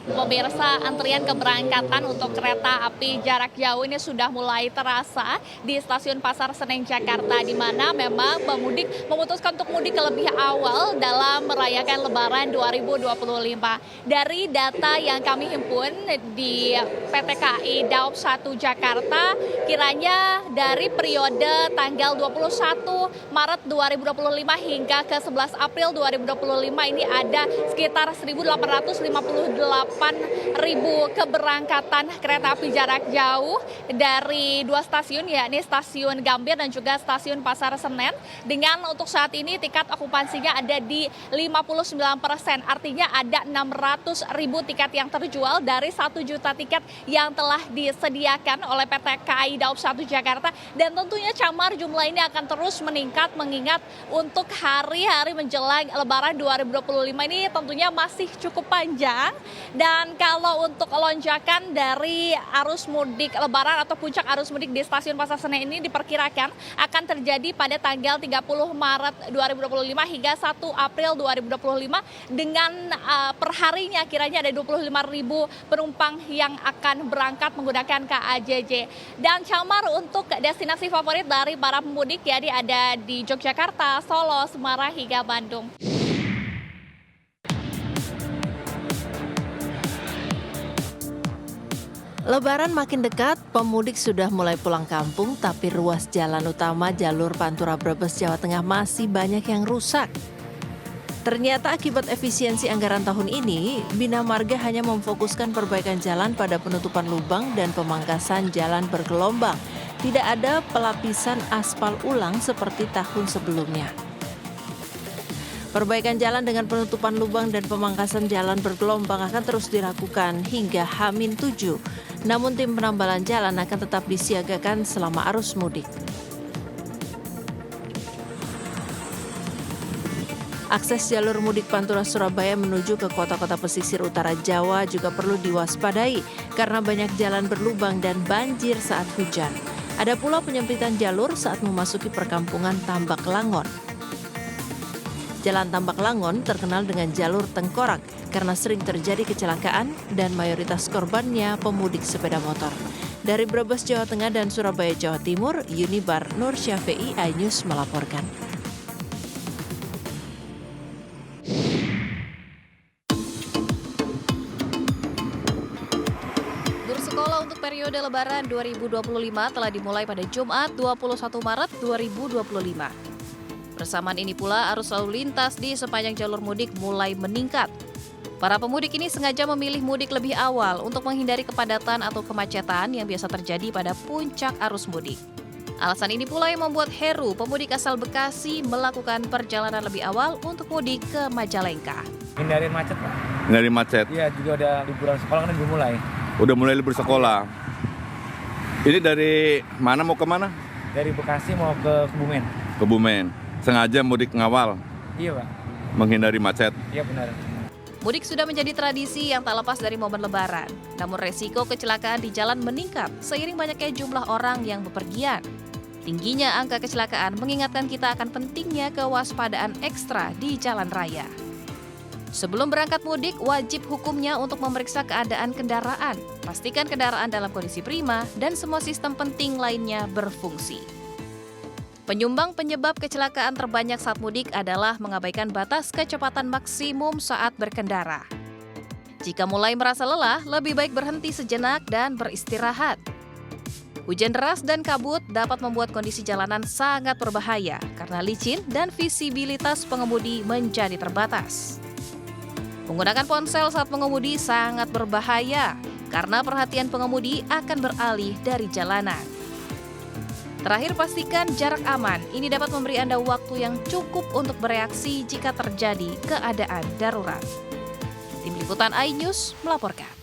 Pemirsa, antrian keberangkatan untuk kereta api jarak jauh ini sudah mulai terasa di Stasiun Pasar Senen, Jakarta, di mana memang pemudik memutuskan untuk mudik lebih awal dalam merayakan Lebaran 2025. Dari data yang kami himpun di PT KAI Daob 1 Jakarta, kiranya dari periode tanggal 21 Maret 2025 hingga ke 11 April 2025 ini ada sekitar 1.858 ribu keberangkatan kereta api jarak jauh dari dua stasiun, yakni Stasiun Gambir dan juga Stasiun Pasar Senen, dengan untuk saat ini tingkat okupansinya ada di 59%, artinya ada 600 ribu tiket yang terjual dari 1 juta tiket yang telah disediakan oleh PT KAI Daob 1 Jakarta, dan tentunya Camar jumlah ini akan terus meningkat mengingat untuk hari-hari menjelang Lebaran 2025 ini tentunya masih cukup panjang. Dan kalau untuk lonjakan dari arus mudik Lebaran atau puncak arus mudik di Stasiun Pasar Senen ini diperkirakan akan terjadi pada tanggal 30 Maret 2025 hingga 1 April 2025 dengan perharinya kiranya ada 25 ribu penumpang yang akan berangkat menggunakan KAJJ. Dan Camar untuk destinasi favorit dari para pemudik jadi ada di Yogyakarta, Solo, Semarang hingga Bandung. Lebaran makin dekat, pemudik sudah mulai pulang kampung, tapi ruas jalan utama jalur Pantura Brebes, Jawa Tengah masih banyak yang rusak. Ternyata akibat efisiensi anggaran tahun ini, Bina Marga hanya memfokuskan perbaikan jalan pada penutupan lubang dan pemangkasan jalan bergelombang. Tidak ada pelapisan aspal ulang seperti tahun sebelumnya. Perbaikan jalan dengan penutupan lubang dan pemangkasan jalan bergelombang akan terus dilakukan hingga H-7. Namun tim penambalan jalan akan tetap disiagakan selama arus mudik. Akses jalur mudik Pantura Surabaya menuju ke kota-kota pesisir utara Jawa juga perlu diwaspadai karena banyak jalan berlubang dan banjir saat hujan. Ada pula penyempitan jalur saat memasuki perkampungan Tambak Langon. Jalan Tambak Langon terkenal dengan jalur tengkorak karena sering terjadi kecelakaan dan mayoritas korbannya pemudik sepeda motor. Dari Brebes, Jawa Tengah dan Surabaya, Jawa Timur, Yunibar Nur Syafi'i, iNews melaporkan. Bersekolah untuk periode Lebaran 2025 telah dimulai pada Jumat 21 Maret 2025. Bersamaan ini pula arus lalu lintas di sepanjang jalur mudik mulai meningkat. Para pemudik ini sengaja memilih mudik lebih awal untuk menghindari kepadatan atau kemacetan yang biasa terjadi pada puncak arus mudik. Alasan ini pula yang membuat Heru, pemudik asal Bekasi, melakukan perjalanan lebih awal untuk mudik ke Majalengka. Hindarin macet, Pak. Hindarin macet? Iya, juga udah liburan sekolah kan udah mulai. Udah mulai libur sekolah. Ini dari mana mau ke mana? Dari Bekasi mau ke Kebumen. Kebumen. Sengaja mudik ngawal? Iya, Pak. Menghindari macet? Iya, benar. Mudik sudah menjadi tradisi yang tak lepas dari momen Lebaran. Namun resiko kecelakaan di jalan meningkat seiring banyaknya jumlah orang yang bepergian. Tingginya angka kecelakaan mengingatkan kita akan pentingnya kewaspadaan ekstra di jalan raya. Sebelum berangkat mudik, wajib hukumnya untuk memeriksa keadaan kendaraan. Pastikan kendaraan dalam kondisi prima dan semua sistem penting lainnya berfungsi. Penyumbang penyebab kecelakaan terbanyak saat mudik adalah mengabaikan batas kecepatan maksimum saat berkendara. Jika mulai merasa lelah, lebih baik berhenti sejenak dan beristirahat. Hujan deras dan kabut dapat membuat kondisi jalanan sangat berbahaya karena licin dan visibilitas pengemudi menjadi terbatas. Menggunakan ponsel saat mengemudi sangat berbahaya karena perhatian pengemudi akan beralih dari jalanan. Terakhir, pastikan jarak aman. Ini dapat memberi Anda waktu yang cukup untuk bereaksi jika terjadi keadaan darurat. Tim Liputan iNews melaporkan.